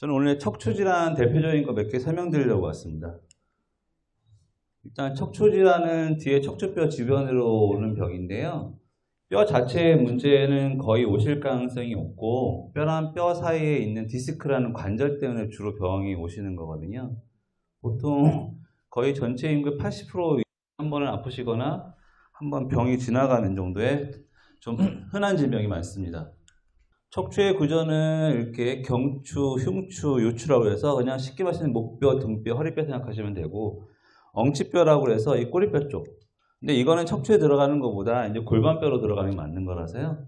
저는 오늘 척추질환 대표적인 거 몇 개 설명드리려고 왔습니다. 일단 척추질환은 뒤에 척추뼈 주변으로 오는 병인데요. 뼈 자체의 문제는 거의 오실 가능성이 없고 뼈랑 뼈 사이에 있는 디스크라는 관절 때문에 주로 병이 오시는 거거든요. 보통 거의 전체 인구의 80% 한 번은 아프시거나 한 번 병이 지나가는 정도의 좀 흔한 질병이 많습니다. 척추의 구조는 이렇게 경추, 흉추, 요추라고 해서 그냥 쉽게 말하면 목뼈, 등뼈, 허리뼈 생각하시면 되고 엉치뼈라고 해서 이 꼬리뼈 쪽. 근데 이거는 척추에 들어가는 것보다 이제 골반뼈로 들어가는 게 맞는 거라서요.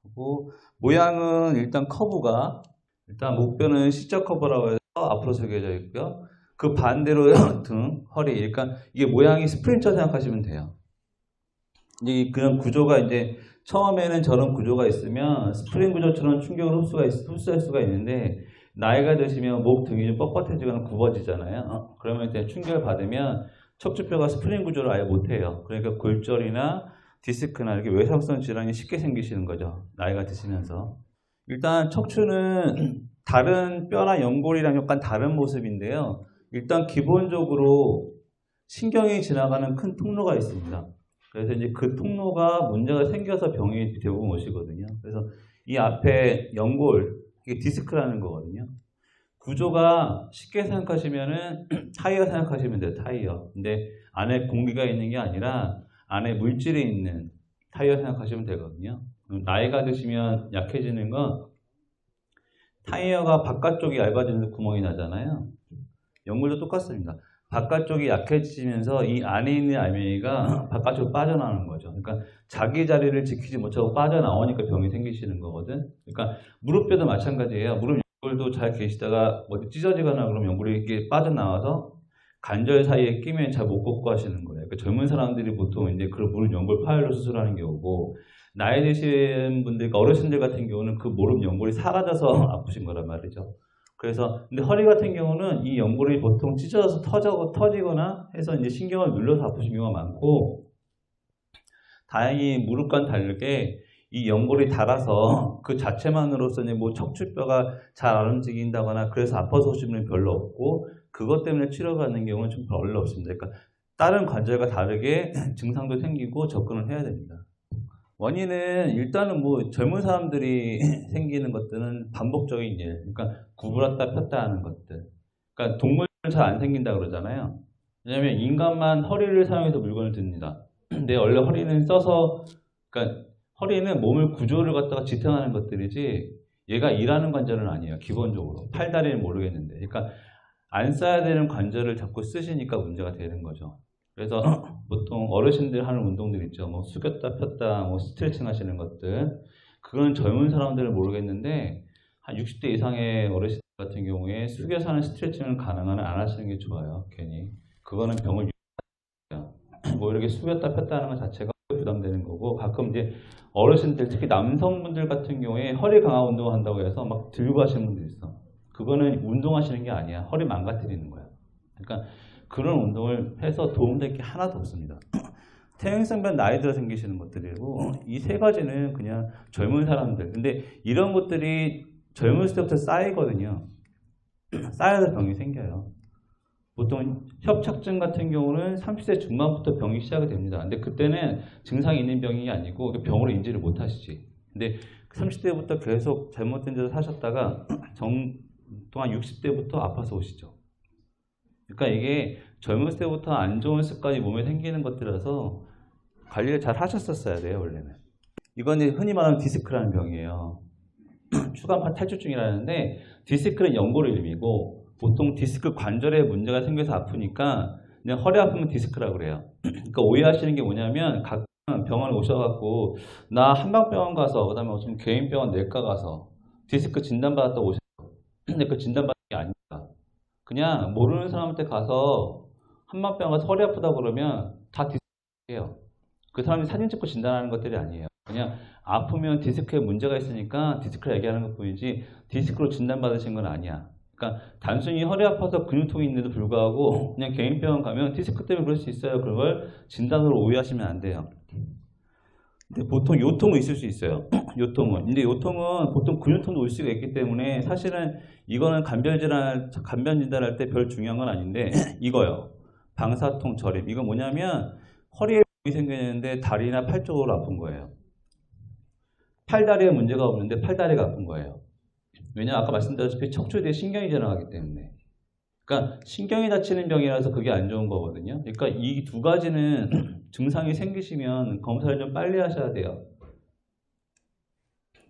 그리고 모양은 일단 커브가 일단 목뼈는 C자 커브라고 해서 앞으로 숙여져 있고요. 그 반대로 등, 허리. 그러니까 이게 모양이 스프린처 생각하시면 돼요. 이 그런 구조가 이제 처음에는 저런 구조가 있으면 스프링 구조처럼 충격을 흡수할 수가 있는데 나이가 드시면 목 등이 좀 뻣뻣해지거나 굽어지잖아요. 그러면 이제 충격을 받으면 척추뼈가 스프링 구조를 아예 못해요. 그러니까 골절이나 디스크나 이렇게 외상성 질환이 쉽게 생기시는 거죠. 나이가 드시면서. 일단 척추는 다른 뼈나 연골이랑 약간 다른 모습인데요. 일단 기본적으로 신경이 지나가는 큰 통로가 있습니다. 그래서 이제 그 통로가 문제가 생겨서 병이 대부분 오시거든요. 그래서 이 앞에 연골, 이게 디스크라는 거거든요. 구조가 쉽게 생각하시면은 타이어 생각하시면 돼요. 타이어. 근데 안에 공기가 있는 게 아니라 안에 물질이 있는 타이어 생각하시면 되거든요. 나이가 드시면 약해지는 건 타이어가 바깥쪽이 얇아지면서 구멍이 나잖아요. 연골도 똑같습니다. 바깥쪽이 약해지면서 이 안에 있는 알맹이가 바깥쪽으로 빠져나오는 거죠. 그러니까 자기 자리를 지키지 못하고 빠져나오니까 병이 생기시는 거거든. 그러니까 무릎뼈도 마찬가지예요. 무릎 연골도 잘 계시다가 어디 찢어지거나 그러면 연골이 이렇게 빠져나와서 관절 사이에 끼면 잘 못 걷고 하시는 거예요. 그러니까 젊은 사람들이 보통 이제 그 무릎 연골 파열로 수술하는 경우고 나이 드신 분들, 어르신들 같은 경우는 그 무릎 연골이 사라져서 아프신 거란 말이죠. 그래서 근데 허리 같은 경우는 이 연골이 보통 찢어져서 터지거나 해서 이제 신경을 눌러서 아프신 경우가 많고 다행히 무릎과는 다르게 이 연골이 닳아서 그 자체만으로서는 뭐 척추뼈가 잘 안 움직인다거나 그래서 아파서 오시는 분이 별로 없고 그것 때문에 치료받는 경우는 좀 별로 없습니다. 그러니까 다른 관절과 다르게 증상도 생기고 접근을 해야 됩니다. 원인은 일단은 뭐 젊은 사람들이 생기는 것들은 반복적인 일, 그러니까 구부렸다 폈다 하는 것들. 그러니까 동물은 잘 안 생긴다 그러잖아요. 왜냐하면 인간만 허리를 사용해서 물건을 듭니다. 근데 원래 허리는 써서, 그러니까 허리는 몸을 구조를 갖다가 지탱하는 것들이지 얘가 일하는 관절은 아니에요. 기본적으로. 팔다리는 모르겠는데. 그러니까 안 써야 되는 관절을 자꾸 쓰시니까 문제가 되는 거죠. 그래서 보통 어르신들 하는 운동들 있죠. 뭐 숙였다 폈다, 뭐 스트레칭 하시는 것들. 그건 젊은 사람들은 모르겠는데 한 60대 이상의 어르신 같은 경우에 숙여서 하는 스트레칭은 가능한 안 하시는 게 좋아요. 괜히. 그거는 병을 유발해요. 뭐 이렇게 숙였다 폈다 하는 것 자체가 부담되는 거고 가끔 이제 어르신들 특히 남성분들 같은 경우에 허리 강화 운동을 한다고 해서 막 들고 하시는 분들 있어. 그거는 운동하시는 게 아니야. 허리 망가뜨리는 거야. 그러니까 그런 운동을 해서 도움될 게 하나도 없습니다. 퇴행성변 나이 들어 생기시는 것들이고 이 세 가지는 그냥 젊은 사람들. 근데 이런 것들이 젊을 때부터 쌓이거든요. 쌓여서 병이 생겨요. 보통 협착증 같은 경우는 30대 중반부터 병이 시작이 됩니다. 근데 그때는 증상이 있는 병이 아니고 병으로 인지를 못 하시지. 근데 30대부터 계속 잘못된 데서 사셨다가 동안 60대부터 아파서 오시죠. 그러니까 이게 젊을 때부터 안 좋은 습관이 몸에 생기는 것들이라서 관리를 잘 하셨었어야 돼요, 원래는. 이건 흔히 말하는 디스크라는 병이에요. 추간판 탈출증이라는데 디스크는 연골의 이름이고 보통 디스크 관절에 문제가 생겨서 아프니까 그냥 허리 아프면 디스크라고 그래요. 그러니까 오해하시는 게 뭐냐면 가끔 병원에 오셔갖고 나 한방병원 가서 그다음에 무슨 개인병원 내과 가서 디스크 진단받았다고 오셨어요. 근데 그 진단받은 게 아닙니다. 그냥 모르는 사람한테 가서 한방병원 가서 허리 아프다 그러면 다 디스크예요. 그 사람이 사진 찍고 진단하는 것들이 아니에요. 그냥 아프면 디스크에 문제가 있으니까 디스크를 얘기하는 것 뿐이지 디스크로 진단받으신 건 아니야. 그러니까 단순히 허리 아파서 근육통이 있는데도 불구하고 그냥 개인병원 가면 디스크 때문에 그럴 수 있어요. 그걸 진단으로 오해하시면 안 돼요. 근데 보통 요통은 있을 수 있어요. 요통은. 근데 요통은 보통 근육통도 올 수가 있기 때문에 사실은 이거는 간변 진단할 때 별 중요한 건 아닌데 이거요. 방사통 저림. 이거 뭐냐면 허리에 병이 생기는데 다리나 팔 쪽으로 아픈 거예요. 팔다리에 문제가 없는데 팔다리가 아픈 거예요. 왜냐면 아까 말씀드렸다시피 척추에 신경이 지나가기 때문에. 그러니까 신경이 다치는 병이라서 그게 안 좋은 거거든요. 그러니까 이 두 가지는 증상이 생기시면 검사를 좀 빨리 하셔야 돼요.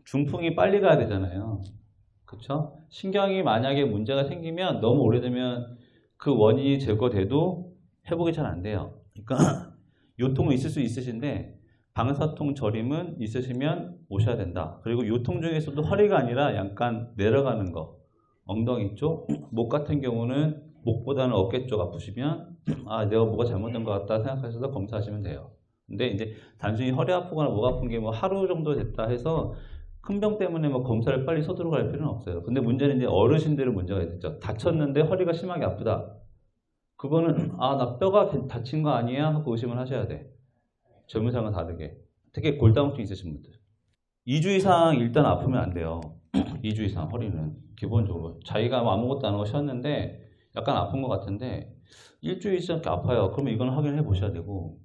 중풍이 빨리 가야 되잖아요. 그렇죠? 신경이 만약에 문제가 생기면 너무 오래되면 그 원인이 제거돼도 회복이 잘 안 돼요. 그러니까 요통은 있을 수 있으신데 방사통 저림은 있으시면 오셔야 된다. 그리고 요통 중에서도 허리가 아니라 약간 내려가는 거, 엉덩이 쪽, 목 같은 경우는 목보다는 어깨 쪽 아프시면 아 내가 뭐가 잘못된 것 같다 생각하셔서 검사하시면 돼요. 근데 이제 단순히 허리 아프거나 목 아픈 게 뭐 하루 정도 됐다 해서 큰 병 때문에 뭐 검사를 빨리 서두르고 갈 필요는 없어요. 근데 문제는 이제 어르신들은 문제가 있죠. 다쳤는데 허리가 심하게 아프다. 그거는 아 나 뼈가 다친 거 아니야? 하고 의심을 하셔야 돼. 젊은 사람과 다르게. 특히 골다공증 있으신 분들. 2주 이상 일단 아프면 안 돼요. 2주 이상 허리는 기본적으로. 자기가 아무것도 안 하고 쉬었는데 약간 아픈 것 같은데 일주일 이상 아파요. 그러면 이건 확인해 보셔야 되고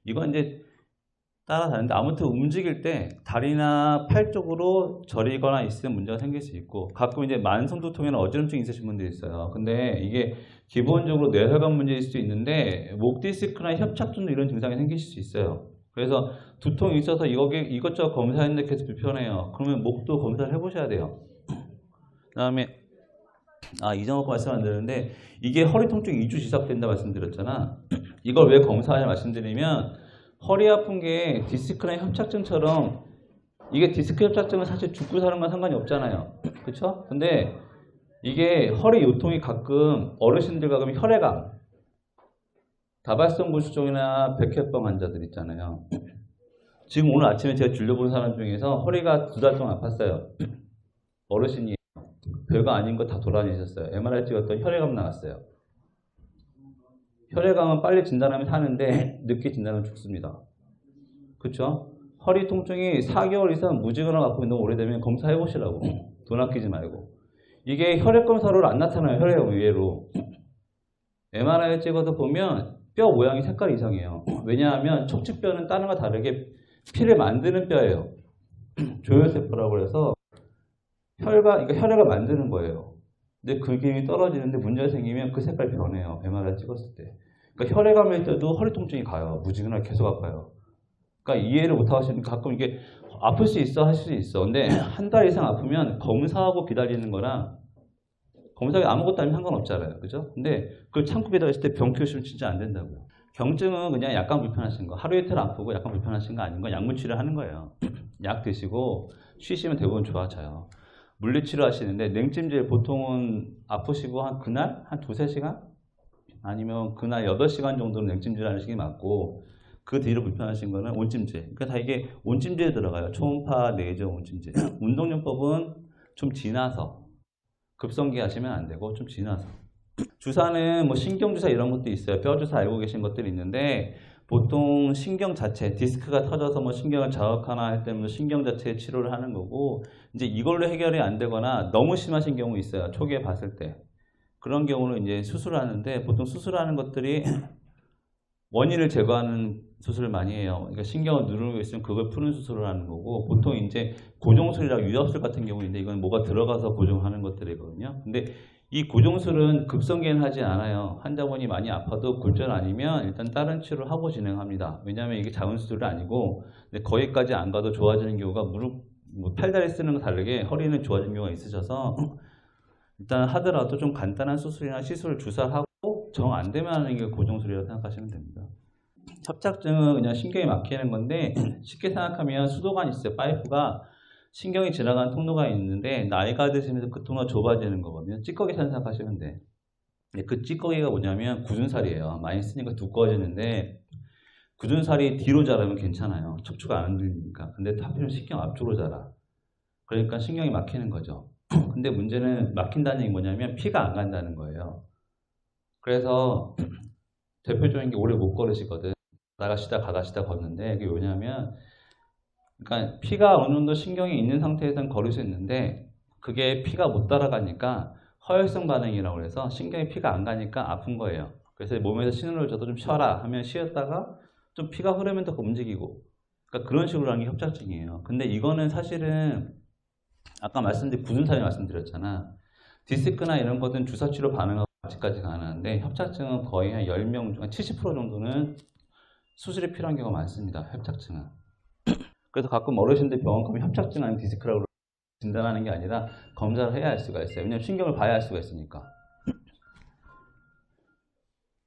이건 이제 따라다니는데 아무튼 움직일 때 다리나 팔 쪽으로 저리거나 있으면 문제가 생길 수 있고 가끔 이제 만성두통이나 어지럼증이 있으신 분들이 있어요. 근데 이게 기본적으로 뇌혈관 문제일 수도 있는데 목 디스크나 협착증 이런 증상이 생기실 수 있어요. 그래서 두통이 있어서 이것저것 검사했는데 계속 불편해요. 그러면 목도 검사를 해보셔야 돼요. 그 다음에 이전에 말씀 안 드렸는데 이게 허리 통증이 2주 지속된다 말씀드렸잖아. 이걸 왜 검사하냐 말씀드리면 허리 아픈 게 디스크나 협착증처럼 이게 디스크 협착증은 사실 죽고 사는 건 상관이 없잖아요. 그렇죠? 근데 이게 허리 요통이 가끔 어르신들 가끔 혈액암, 다발성 골수종이나 백혈병 환자들 있잖아요. 지금 오늘 아침에 제가 진료본 사람 중에서 허리가 2달 동안 아팠어요. 어르신이 별거 아닌 거 다 돌아다니셨어요. MRI 찍었더니 혈액암 나왔어요. 혈액암은 빨리 진단하면 사는데 늦게 진단하면 죽습니다. 그렇죠? 허리 통증이 4개월 이상 무지근하게 아프고 너무 오래되면 검사해 보시라고. 돈 아끼지 말고. 이게 혈액 검사로 안 나타나요. 혈액암 의외로. MRI 찍어서 보면 뼈 모양이 색깔이 이상해요. 왜냐하면 척추뼈는 다른 거 다르게 피를 만드는 뼈예요. 조혈세포라고 해서 그러니까 혈액을 만드는 거예요. 근데 그 기능이 떨어지는데 문제가 생기면 그 색깔이 변해요. MRI 찍었을 때. 그러니까 혈액암일 때도 허리 통증이 가요. 무지근하게 계속 아파요. 그러니까 이해를 못 하시면 가끔 이게 아플 수 있어 하실 수 있어. 근데 한 달 이상 아프면 검사하고 기다리는 거랑 검사가 아무것도 아니면 상관없잖아요. 그죠? 근데 그걸 참고 기다렸을 때 병 키우시면 진짜 안 된다고요. 경증은 그냥 약간 불편하신 거. 하루 이틀 아프고 약간 불편하신 거 아닌 거 약물 치료하는 거예요. 약 드시고 쉬시면 대부분 좋아져요. 물리치료 하시는데 냉찜질 보통은 아프시고 한 그날 한 2-3시간? 아니면 그날 8시간 정도는 냉찜질 하시는 게 맞고 그 뒤로 불편하신 거는 온찜질. 그러니까 다 이게 온찜질에 들어가요. 초음파, 레이저, 온찜질. 운동요법은 좀 지나서 급성기 하시면 안 되고 좀 지나서. 주사는 뭐 신경주사 이런 것도 있어요. 뼈주사 알고 계신 것들이 있는데 보통 신경 자체, 디스크가 터져서 뭐 신경을 자극하나 할 때는 신경 자체에 치료를 하는 거고 이제 이걸로 해결이 안 되거나 너무 심하신 경우 있어요. 초기에 봤을 때. 그런 경우는 이제 수술을 하는데 보통 수술하는 것들이 원인을 제거하는 수술을 많이 해요. 그러니까 신경을 누르고 있으면 그걸 푸는 수술을 하는 거고 보통 이제 고정술이랑 유압술 같은 경우인데 이건 뭐가 들어가서 고정하는 것들이거든요. 근데 이 고정술은 급성기는 하지 않아요. 환자분이 많이 아파도 굴절 아니면 일단 다른 치료를 하고 진행합니다. 왜냐하면 이게 작은 수술이 아니고 근데 거기까지 안 가도 좋아지는 경우가 팔다리 쓰는 거 다르게 허리는 좋아지는 경우가 있으셔서 일단 하더라도 좀 간단한 수술이나 시술 주사하고 정 안 되면 하는 게 고정술이라고 생각하시면 됩니다. 협착증은 그냥 신경이 막히는 건데 쉽게 생각하면 수도관이 있어요. 파이프가 신경이 지나가는 통로가 있는데 나이가 드시면서 그 통로가 좁아지는 거거든요. 찌꺼기 생각하시면 돼. 그 찌꺼기가 뭐냐면 굳은살이에요. 많이 쓰니까 두꺼워지는데 굳은살이 뒤로 자라면 괜찮아요. 척추가 안 흔들리니까. 근데 하필이면 신경 앞쪽으로 자라. 그러니까 신경이 막히는 거죠. 근데 문제는 막힌다는 얘기 뭐냐면 피가 안 간다는 거예요. 그래서 대표적인 게 오래 못 걸으시거든. 가다시다 걷는데 이게 왜냐면 그러니까 피가 어느 정도 신경이 있는 상태에서는 걸을 수 있는데 그게 피가 못 따라가니까 허혈성 반응이라고 해서 신경이 피가 안 가니까 아픈 거예요. 그래서 몸에서 신호를 줘도 좀 쉬어라 하면 쉬었다가 좀 피가 흐르면 더 움직이고, 그러니까 그런 식으로 하는 게 협착증이에요. 근데 이거는 사실은 아까 굳은살이 말씀드렸잖아. 디스크나 이런 것은 주사치료 반응하고 아직까지 가능한데 협착증은 거의 한 10명 중 70% 정도는 수술이 필요한 경우가 많습니다. 협착증은. 그래서 가끔 어르신들 병원 가면 협착증 아닌 디스크라고 진단하는 게 아니라 검사를 해야 할 수가 있어요. 왜냐하면 신경을 봐야 할 수가 있으니까.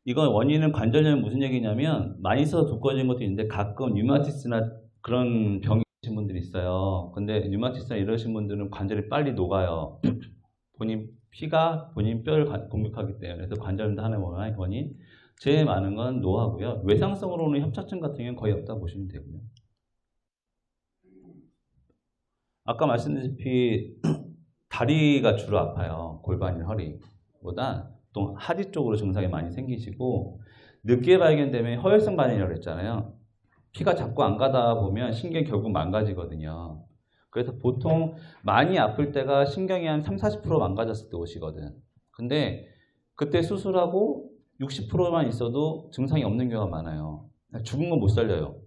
이건 원인은 관절염은 무슨 얘기냐면 많이 써서 두꺼워진 것도 있는데 가끔 류마티스나 그런 병이 있으신 분들이 있어요. 근데 류마티스나 이러신 분들은 관절이 빨리 녹아요. 피가 본인 뼈를 공격하기 때문에. 그래서 관절염도 하나의 원인. 제일 많은 건 노화고요. 외상성으로는 협착증 같은 경우는 거의 없다고 보시면 되고요. 아까 말씀드렸다시피 다리가 주로 아파요. 골반이나 허리보다 또 하지 쪽으로 증상이 많이 생기시고 늦게 발견되면 허혈성 반응이라고 했잖아요. 피가 자꾸 안 가다 보면 신경이 결국 망가지거든요. 그래서 보통 많이 아플 때가 신경이 한 30-40% 망가졌을 때 오시거든. 근데 그때 수술하고 60%만 있어도 증상이 없는 경우가 많아요. 죽은 건 못 살려요.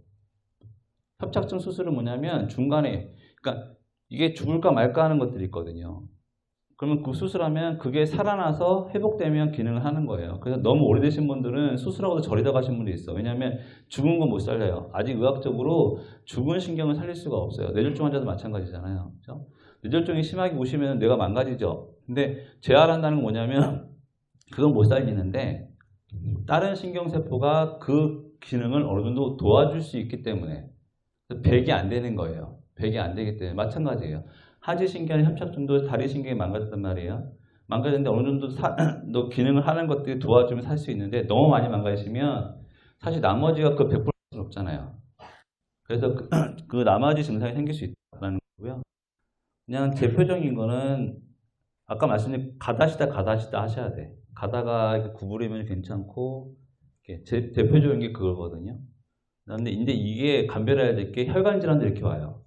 협착증 수술은 뭐냐면 중간에, 그러니까 이게 죽을까 말까 하는 것들이 있거든요. 그러면 그 수술하면 그게 살아나서 회복되면 기능을 하는 거예요. 그래서 너무 오래되신 분들은 수술하고도 저리다 가신 분들이 있어. 왜냐하면 죽은 건 못 살려요. 아직 의학적으로 죽은 신경을 살릴 수가 없어요. 뇌졸중 환자도 마찬가지잖아요. 그렇죠? 뇌졸중이 심하게 오시면 뇌가 망가지죠. 근데 재활한다는 건 뭐냐면 그건 못 살리는데 다른 신경세포가 그 기능을 어느 정도 도와줄 수 있기 때문에 배기 안 되는 거예요. 배기 안 되기 때문에 마찬가지예요. 하지신경의 협착증도 다리신경이 망가졌단 말이에요. 망가졌는데 어느 정도 기능을 하는 것들이 도와주면 살 수 있는데 너무 많이 망가지시면 사실 나머지가 그 100%는 없잖아요. 그래서 그 나머지 증상이 생길 수 있다는 거고요. 그냥 대표적인 거는 아까 말씀드린 가다시다 하셔야 돼. 가다가 구부리면 괜찮고 대표적인 게 그거거든요. 그런데 이게 감별해야 될 게 혈관 질환들이 이렇게 와요.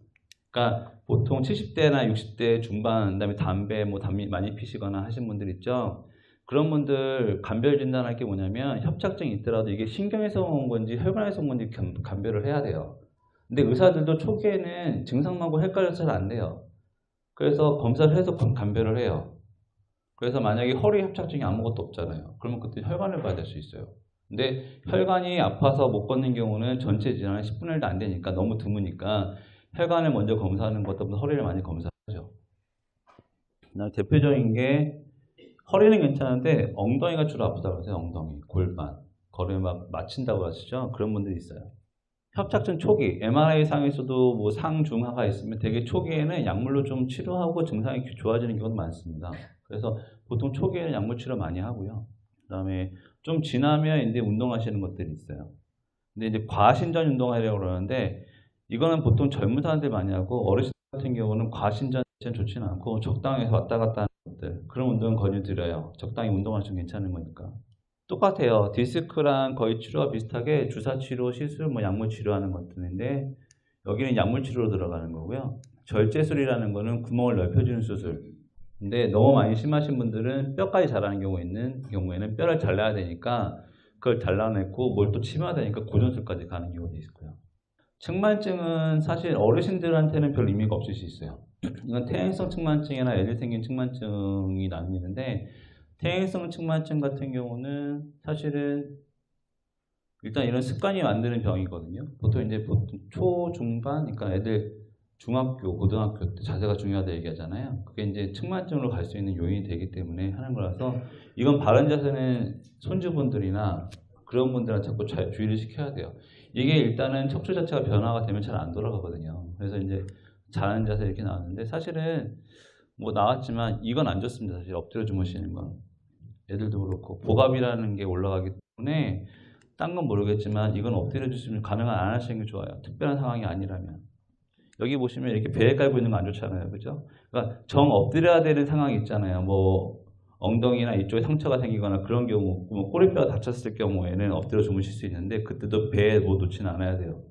그러니까 보통 70대나 60대 중반, 그다음에 담배 많이 피시거나 하신 분들 있죠. 그런 분들 감별 진단할 게 뭐냐면 협착증이 있더라도 이게 신경에서 온 건지 혈관에서 온 건지 감별을 해야 돼요. 근데 의사들도 초기에는 증상만고 헷갈려서 잘 안 돼요. 그래서 검사를 해서 감별을 해요. 그래서 만약에 허리 협착증이 아무것도 없잖아요. 그러면 그때 혈관을 봐야 될 수 있어요. 근데 혈관이 아파서 못 걷는 경우는 전체 질환은 10분의 1도 안 되니까 너무 드무니까 혈관을 먼저 검사하는 것보다 허리를 많이 검사하죠. 대표적인 게 허리는 괜찮은데 엉덩이가 주로 아프다고 하세요. 엉덩이, 골반, 걸음에 막 맞힌다고 하시죠. 그런 분들이 있어요. 협착증 초기, MRI 상에서도 뭐 상중하가 있으면 되게 초기에는 약물로 좀 치료하고 증상이 좋아지는 경우도 많습니다. 그래서 보통 초기에는 약물 치료 많이 하고요. 그 다음에 좀 지나면 이제 운동하시는 것들이 있어요. 근데 이제 과신전 운동하려고 그러는데 이거는 보통 젊은 사람들 많이 하고 어르신 같은 경우는 과신전은 좋지는 않고 적당히 왔다 갔다 하는 것들, 그런 운동은 권유드려요. 적당히 운동하시면 괜찮은 거니까. 똑같아요. 디스크랑 거의 치료가 비슷하게 주사치료, 시술, 약물 치료하는 것들인데 여기는 약물 치료로 들어가는 거고요. 절제술이라는 거는 구멍을 넓혀주는 수술. 근데 너무 많이 심하신 분들은 뼈까지 자라는 경우 있는 경우에는 뼈를 잘라야 되니까 그걸 잘라내고 뭘 또 치면 되니까 고정술까지 가는 경우도 있고요. 측만증은 사실 어르신들한테는 별 의미가 없을 수 있어요. 이건 퇴행성 측만증이나 애들 생긴 측만증이 나뉘는데 퇴행성 측만증 같은 경우는 사실은 일단 이런 습관이 만드는 병이거든요. 보통 초중반, 그러니까 애들 중학교, 고등학교 때 자세가 중요하다 얘기하잖아요. 그게 이제 측만증으로 갈 수 있는 요인이 되기 때문에 하는 거라서 이건 바른 자세는 손주분들이나 그런 분들한테 자꾸 주의를 시켜야 돼요. 이게 일단은 척추 자체가 변화가 되면 잘 안 돌아가거든요. 그래서 이제 자는 자세 이렇게 나왔는데 사실은 나왔지만 이건 안 좋습니다. 사실 엎드려 주무시는 건. 애들도 그렇고 복압이라는 게 올라가기 때문에 딴 건 모르겠지만 이건 엎드려 주시면 가능한 안 하시는 게 좋아요. 특별한 상황이 아니라면. 여기 보시면 이렇게 배에 깔고 있는 거 안 좋잖아요. 그죠? 그러니까 정 엎드려야 되는 상황이 있잖아요. 엉덩이나 이쪽에 상처가 생기거나 그런 경우, 꼬리뼈가 다쳤을 경우에는 엎드려 주무실 수 있는데 그때도 배에 놓지는 않아야 돼요.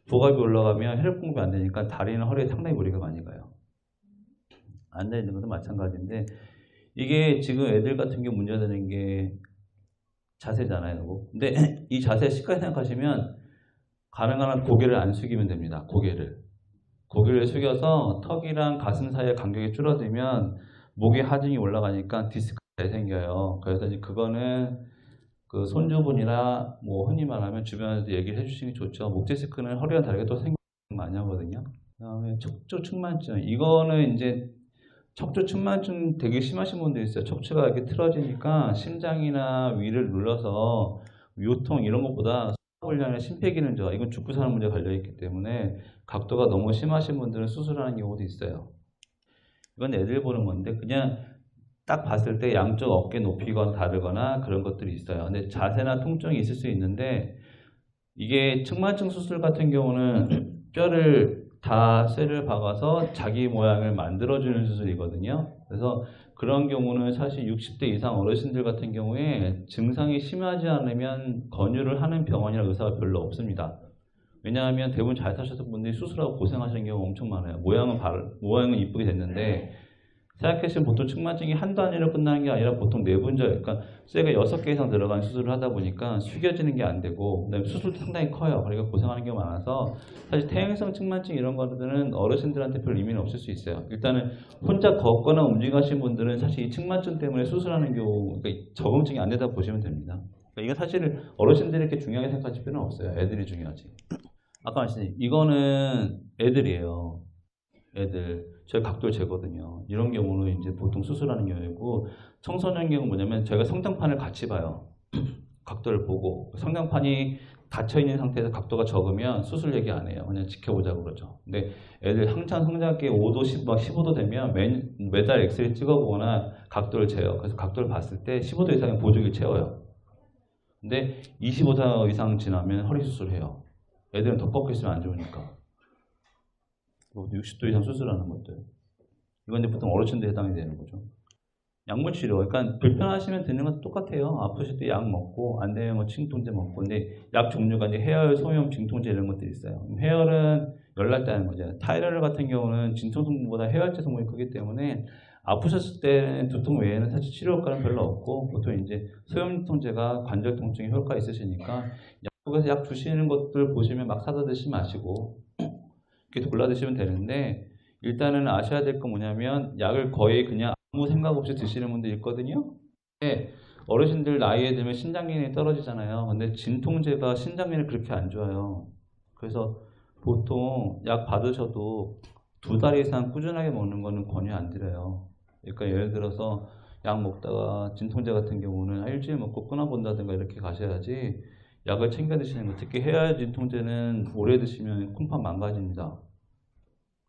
복압이 올라가면 혈액 공급이 안 되니까 다리는 허리에 상당히 무리가 많이 가요. 앉아있는 것도 마찬가지인데 이게 지금 애들 같은 경우 문제되는 게 자세잖아요. 근데 이 자세 쉽게 생각하시면 가능한 한 고개를 안 숙이면 됩니다. 고개를 숙여서 턱이랑 가슴 사이의 간격이 줄어들면 목에 하중이 올라가니까 디스크가 잘 생겨요. 그래서 이제 그거는 그 손주분이나 뭐 흔히 말하면 주변에서 얘기를 해주시는 게 좋죠. 목 디스크는 허리와 다르게 또 생기는 많이 하거든요. 그다음에 척추 측만증. 이거는 이제 척추 측만증 되게 심하신 분들이 있어요. 척추가 이렇게 틀어지니까 심장이나 위를 눌러서 요통 이런 것보다 소화불량이나 심폐기능저 이건 죽고 사는 문제가 걸려있기 때문에 각도가 너무 심하신 분들은 수술하는 경우도 있어요. 이건 애들 보는 건데 그냥 딱 봤을 때 양쪽 어깨 높이가 다르거나 그런 것들이 있어요. 근데 자세나 통증이 있을 수 있는데 이게 측만증 수술 같은 경우는 뼈를 다 쇠를 박아서 자기 모양을 만들어주는 수술이거든요. 그래서 그런 경우는 사실 60대 이상 어르신들 같은 경우에 증상이 심하지 않으면 권유를 하는 병원이나 의사가 별로 없습니다. 왜냐하면 대부분 잘 사셨던 분들이 수술하고 고생하시는 경우가 엄청 많아요. 모양은 이쁘게 됐는데 생각하시면 보통 측만증이 한 단위로 끝나는 게 아니라 보통 내분절, 그러니까 쇠가 6개 이상 들어간 수술을 하다 보니까 숙여지는 게 안 되고 그다음에 수술도 상당히 커요. 그러니까 고생하는 경우가 많아서 사실 퇴행성 측만증 이런 것들은 어르신들한테 별 의미는 없을 수 있어요. 일단은 혼자 걷거나 움직이시는 분들은 사실 이 측만증 때문에 수술하는 경우 그러니까 적응증이 안 되다 보시면 됩니다. 그러니까 이건 사실 어르신들이 이렇게 중요하게 생각하실 필요는 없어요. 애들이 중요하지. 아까 말씀드린 이거는 애들이에요. 애들 저희 각도를 재거든요. 이런 경우는 이제 보통 수술하는 경우이고 청소년 경우 뭐냐면 저희가 성장판을 같이 봐요. 각도를 보고 성장판이 닫혀 있는 상태에서 각도가 적으면 수술 얘기 안 해요. 그냥 지켜보자고 그러죠. 근데 애들 한창 성장기 5도, 10, 막 15도 되면 매달 엑스레이 찍어보거나 각도를 재요. 그래서 각도를 봤을 때 15도 이상의 보조기를 채워요. 근데 25도 이상 지나면 허리 수술해요. 애들은 더 꺾여 있으면 안 좋으니까. 60도 이상 수술하는 것들. 이건 이제 보통 어르신들 해당이 되는 거죠. 약물 치료. 그러니까 불편하시면 드는 건 똑같아요. 아프실 때 약 먹고, 안 되면 뭐 진통제 먹고. 근데 약 종류가 이제 해열, 소염, 진통제 이런 것들이 있어요. 해열은 열날 때는 거죠. 타이레놀 같은 경우는 진통 성분보다 해열제 성분이 크기 때문에 아프셨을 때는 두통 외에는 사실 치료 효과는 별로 없고, 보통 이제 소염 진통제가 관절 통증에 효과 있으시니까 약국에서 약 주시는 것들 보시면 막 사다 드시지 마시고, 이렇게 골라 드시면 되는데 일단은 아셔야 될 건 뭐냐면 약을 거의 그냥 아무 생각 없이 드시는 분들이 있거든요. 근데 어르신들 나이에 들면 신장 기능이 떨어지잖아요. 근데 진통제가 신장 기능이 그렇게 안 좋아요. 그래서 보통 약 받으셔도 2달 이상 꾸준하게 먹는 거는 권유 안 드려요. 그러니까 예를 들어서 약 먹다가 진통제 같은 경우는 일주일 먹고 끊어본다든가 이렇게 가셔야지 약을 챙겨 드시는 거. 특히 해열 진통제는 오래 드시면 콩팥 망가집니다.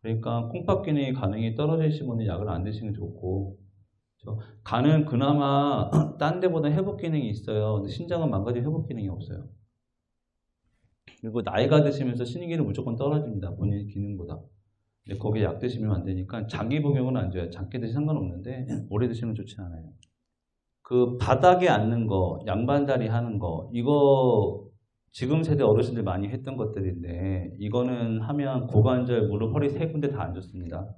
그러니까 콩팥 기능이 가능히 떨어지신 분은 약을 안 드시는 게 좋고, 간은 그나마 딴 데보다 회복 기능이 있어요. 근데 신장은 망가지면 회복 기능이 없어요. 그리고 나이가 드시면서 신기는 무조건 떨어집니다. 본인 기능보다. 근데 거기에 약 드시면 안 되니까 장기 복용은 안 좋아요. 장기 드시 상관없는데 오래 드시면 좋지 않아요. 그 바닥에 앉는 거, 양반다리 하는 거, 이거 지금 세대 어르신들 많이 했던 것들인데 이거는 하면 고관절, 무릎, 허리 세 군데 다 안 좋습니다.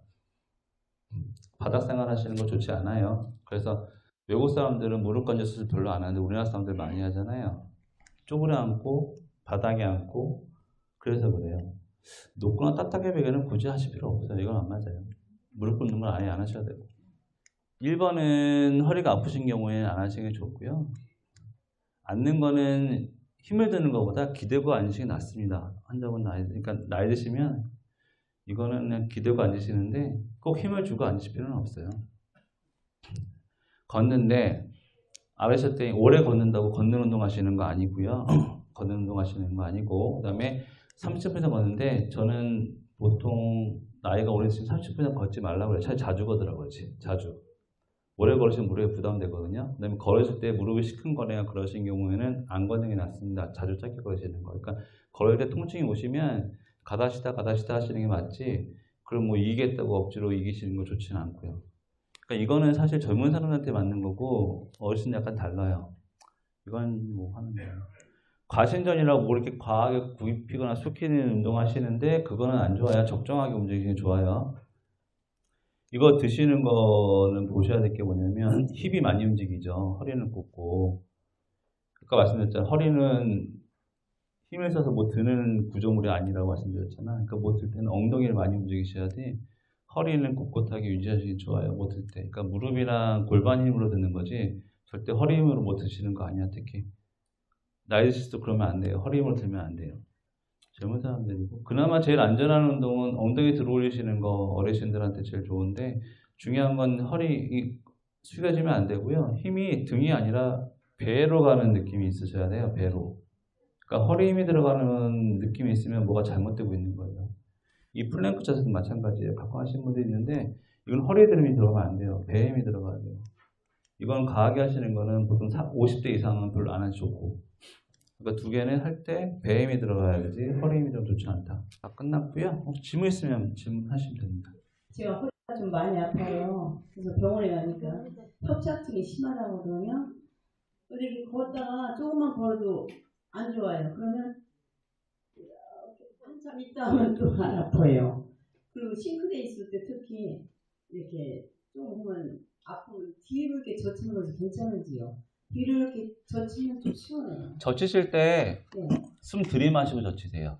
바닥 생활 하시는 거 좋지 않아요. 그래서 외국 사람들은 무릎 관절 수술 별로 안 하는데 우리나라 사람들 많이 하잖아요. 쪼그려 앉고 바닥에 앉고 그래서 그래요. 높거나 딱딱해 베개는 굳이 하실 필요 없어요. 이건 안 맞아요. 무릎 꿇는 건 아예 안 하셔야 되고. 1번은 허리가 아프신 경우에는 안 하시는 게 좋고요. 앉는 거는 힘을 드는 것보다 기대고 앉으시는 게 낫습니다. 환자분 그러니까 나이 드시면 이거는 그냥 기대고 앉으시는데 꼭 힘을 주고 앉으실 필요는 없어요. 걷는데 아래서 때 오래 걷는다고 걷는 운동 하시는 거 아니고요. 걷는 운동 하시는 거 아니고 그다음에 30분 걷는데 저는 보통 나이가 오래 드시면 30분 걷지 말라고 그래요. 차라리 자주 걷으라고 자주. 오래 걸으시면 무릎에 부담되거든요. 그다음에 걸으실 때 무릎이 시큰거리나 그러신 경우에는 안 걷는 게 낫습니다. 자주 짧게 걸으시는 거. 그러니까 걸을 때 통증이 오시면 가다시다 하시는 게 맞지. 그럼 뭐 이기겠다고 억지로 이기시는 거 좋지는 않고요. 그러니까 이거는 사실 젊은 사람한테 맞는 거고 어르신 약간 달라요. 이건 뭐 하는 거예요. 과신전이라고 뭐 이렇게 과하게 굽히거나 숙이는 운동 하시는데 그거는 안 좋아요. 적정하게 움직이는 게 좋아요. 이거 드시는 거는 보셔야 될 게 뭐냐면 힙이 많이 움직이죠. 허리는 굽고. 아까 말씀드렸잖아요. 허리는 힘을 써서 뭐 드는 구조물이 아니라고 말씀드렸잖아요. 그러니까 뭐 들 때는 엉덩이를 많이 움직이셔야 돼. 허리는 꼿꼿하게 유지하시기 좋아요. 뭐 들 때. 그러니까 무릎이랑 골반 힘으로 드는 거지. 절대 허리 힘으로 못 드시는 거 아니야. 특히. 나이 드실수록 그러면 안 돼요. 허리 힘으로 들면 안 돼요. 젊은 사람들이고. 그나마 제일 안전한 운동은 엉덩이 들어 올리시는 거 어르신들한테 제일 좋은데 중요한 건 허리 숙여지면 안 되고요. 힘이 등이 아니라 배로 가는 느낌이 있으셔야 돼요. 배로. 그러니까 허리 힘이 들어가는 느낌이 있으면 뭐가 잘못되고 있는 거예요. 이 플랭크 자세도 마찬가지예요. 가끔 하시는 분들이 있는데 이건 허리 힘이 들어가면 안 돼요. 배 힘이 들어가야 돼요. 이건 강하게 하시는 거는 보통 50대 이상은 별로 안 하시 좋고 그러니까 두 개는 할 때 배 힘이 들어가야지 허리 힘이 좀 좋지 않다. 다 끝났고요. 혹시 질문 있으면 질문하시면 됩니다. 제가 허리가 좀 많이 아파요. 그래서 병원에 가니까 협착증이 심하다고 그러면 이렇게 걷다가 조금만 걸어도 안 좋아요. 그러면 한참 있다 하면 또 안 아파요. 그리고 싱크대에 있을 때 특히 이렇게 좀 보면 아프면 뒤로 이렇게 젖히는 것이 괜찮은지요? 뒤로 이렇게 젖히면 좀 시원해요. 젖히실 때 숨 들이마시고 젖히세요.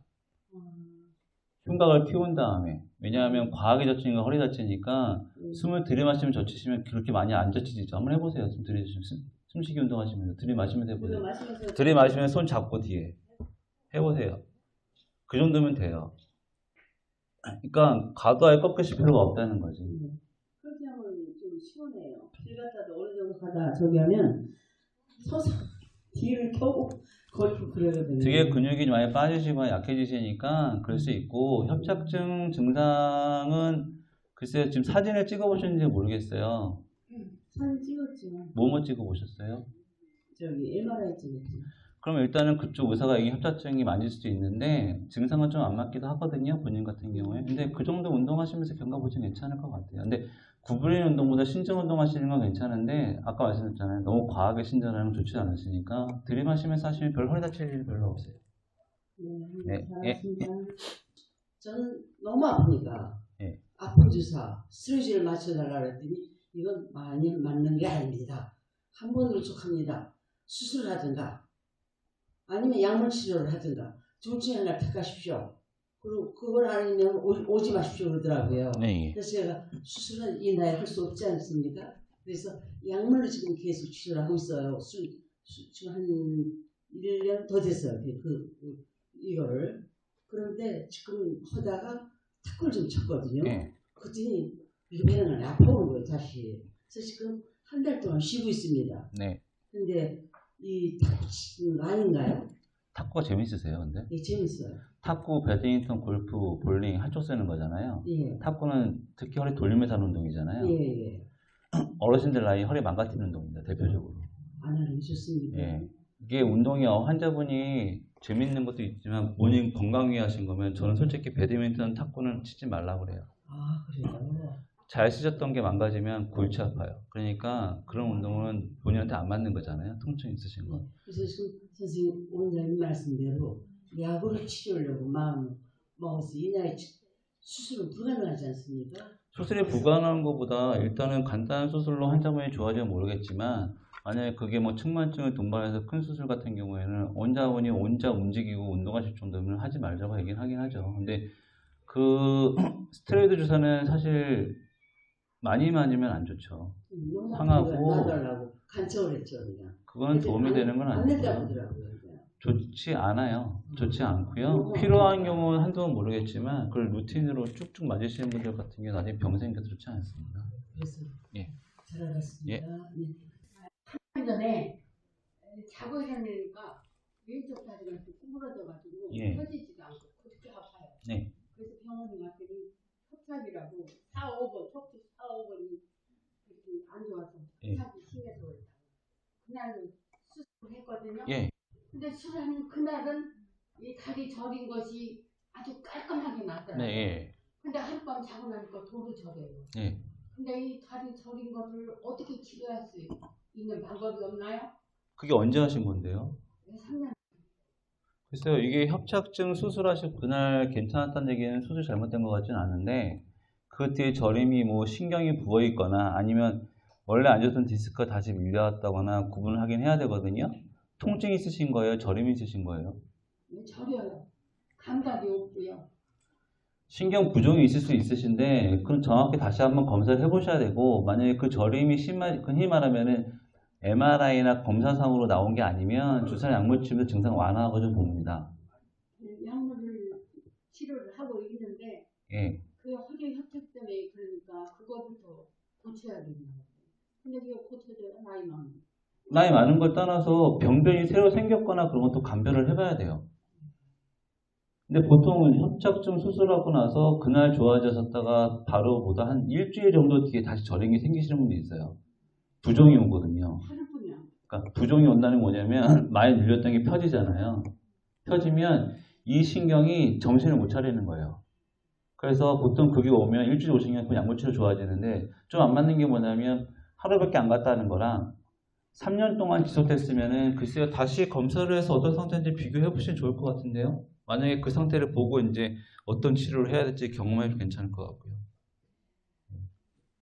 흉곽을 키운 다음에. 왜냐하면 과하게 젖히는 건 허리 다치니까 숨을 들이마시면 젖히시면 그렇게 많이 안 젖히시죠. 한번 해보세요. 숨 들이마시면. 숨쉬기 운동하시면서 들이마시면서 해보세요. 들이마시면 손 잡고 뒤에 해보세요. 그 정도면 돼요. 그러니까 가도하에 꺾으실 필요가 없다는 거지. 그렇게 하면 좀 시원해요. 길 갔다도 어느 정도 가다 저기 하면 서서 뒤를 켜고 걷고 그러거든요. 등에 근육이 많이 빠지시거나 약해지시니까 그럴 수 있고 협착증 증상은 글쎄요. 지금 사진을 찍어보셨는지 모르겠어요. 사진 찍었죠. 뭐뭐 찍어보셨어요? 저기 MRI 찍었죠. 그럼 일단은 그쪽 의사가 이게 협착증이 맞을 수도 있는데 증상은 좀 안 맞기도 하거든요. 본인 같은 경우에. 근데 그 정도 운동하시면서 경과보시면 괜찮을 것 같아요. 근데 구부리는 운동보다 신전 운동 하시는 건 괜찮은데 아까 말씀드렸잖아요. 너무 과하게 신전하면 좋지 않으시니까 들이마시면서 하시면 별 허리 다칠 일 별로 없어요. 네, 잘하셨습니다. 저는 너무 아프니까 아픈 주사 스트레스를 맞춰달라 그랬더니 이건 많이 맞는 게 아닙니다. 한 번으로 족합니다. 수술을 하든가 아니면 약물 치료를 하든가 둘 중에 하나를 택하십시오. 그리고 그걸 아니면 오지 마십시오 그러더라고요. 네. 그래서 제가 수술은 이 나이에 할 수 없지 않습니까? 그래서 약물로 지금 계속 치료를 하고 있어요. 지금 한 1년 더 됐어요. 이거를. 그런데 지금 하다가 탁구를 좀 쳤거든요. 그랬더니 이렇게 배는 아파오는 거예요. 다시. 그래서 지금 한 달 동안 쉬고 있습니다. 네. 근데 이 탁구 아닌가요? 탁구가 재밌으세요, 근데? 예, 재밌어요. 탁구, 배드민턴, 골프, 볼링 한쪽 쓰는 거잖아요. 예. 탁구는 특히 허리 돌리면서 하는 운동이잖아요. 예. 어르신들 나이 허리 망가뜨리는 운동입니다, 대표적으로. 안 하는 게 좋습니다. 예. 이게 운동이요. 환자분이 재밌는 것도 있지만 본인 건강 위해 하신 거면 저는 솔직히 배드민턴, 탁구는 치지 말라고 그래요. 아, 그래요? 잘 쓰셨던 게 망가지면 골치 아파요. 그러니까 그런 운동은 본인한테 안 맞는 거잖아요. 통증 있으신 거. 그래서 지금 선생님 원장님 말씀대로 약으로 치료하려고 마음 먹어서 이 나이 수술은 불가능하지 않습니까? 수술이 불가능한 것보다 일단은 간단한 수술로 환자분이 좋아지면 모르겠지만 만약에 그게 뭐 측만증을 동반해서 큰 수술 같은 경우에는 원자분이 혼자 움직이고 운동하실 정도면 하지 말자고 얘기는 하긴 하죠. 근데 그 스테로이드 주사는 사실 많이 맞으면 안 좋죠. 상하고 놔달라고 간청을 했죠 그냥. 그건 도움이 되는 건 안 아니고 냈다고 하더라고요. 좋지 않아요. 좋지 않고요. 필요한 경우는 한두 번 모르겠지만 그걸 루틴으로 쭉쭉 맞으시는 분들 같은 경우는 나중에 병 생겨 좋지 않습니다. 그래서 예. 잘 알았습니다. 예. 네. 3년 전에 자고 일어나니까 왼쪽 다리가 이렇게 구부러져가지고 펴지지도 않고 그렇게 아파요. 네. 그래서 병원에 갔더니 협착이라고 4, 5번, 척추 4, 5번이 이렇게 안 좋아서 협착이 심해서 그랬다. 그날로 수술을 했거든요. 예. 근데 수술하는 그날은 이 다리 저린 것이 아주 깔끔하게 났더라고요. 네. 근데 하룻밤 자고 나니까 도로 저려요. 네. 근데 이 다리 저린 것을 어떻게 치료할 수 있는 방법이 없나요? 그게 언제 하신 건데요? 3년. 글쎄요, 이게 협착증 수술하시고 그날 괜찮았다는 얘기는 수술 잘못된 것 같지는 않은데, 그 뒤에 저림이 뭐 신경이 부어 있거나 아니면 원래 앉았던 디스크가 다시 밀려왔다거나 구분을 하긴 해야 되거든요. 통증이 있으신 거예요? 저림이 있으신 거예요? 저려요. 감각이 없고요. 신경 부종이 있을 수 있으신데, 그럼 정확히 다시 한번 검사를 해보셔야 되고, 만약에 그 저림이 흔히 말하면은 MRI나 검사상으로 나온 게 아니면 주사 약물 치면서 증상 완화하고 좀 봅니다. 약물을 치료를 하고 있는데, 예. 그 허리 협착 때문에 그러니까 그거부터 고쳐야겠네요. 근데 그게 고쳐져요? 나이 많은 걸 떠나서 병변이 새로 생겼거나 그런 것도 감별을 해봐야 돼요. 근데 보통은 협착증 수술하고 나서 그날 좋아졌다가 바로 보다 한 일주일 정도 뒤에 다시 저림이 생기시는 분이 있어요. 부종이 오거든요. 하루뿐이야. 그러니까 부종이 온다는 게 뭐냐면 많이 눌렸던 게 펴지잖아요. 펴지면 이 신경이 정신을 못 차리는 거예요. 그래서 보통 그게 오면 일주일 오시면 그 약물치료 좋아지는데, 좀 안 맞는 게 뭐냐면 하루밖에 안 갔다는 거랑 3년 동안 지속됐으면은 글쎄요, 다시 검사를 해서 어떤 상태인지 비교해 보시면 좋을 것 같은데요. 만약에 그 상태를 보고 이제 어떤 치료를 해야 될지 경험해도 괜찮을 것 같고요.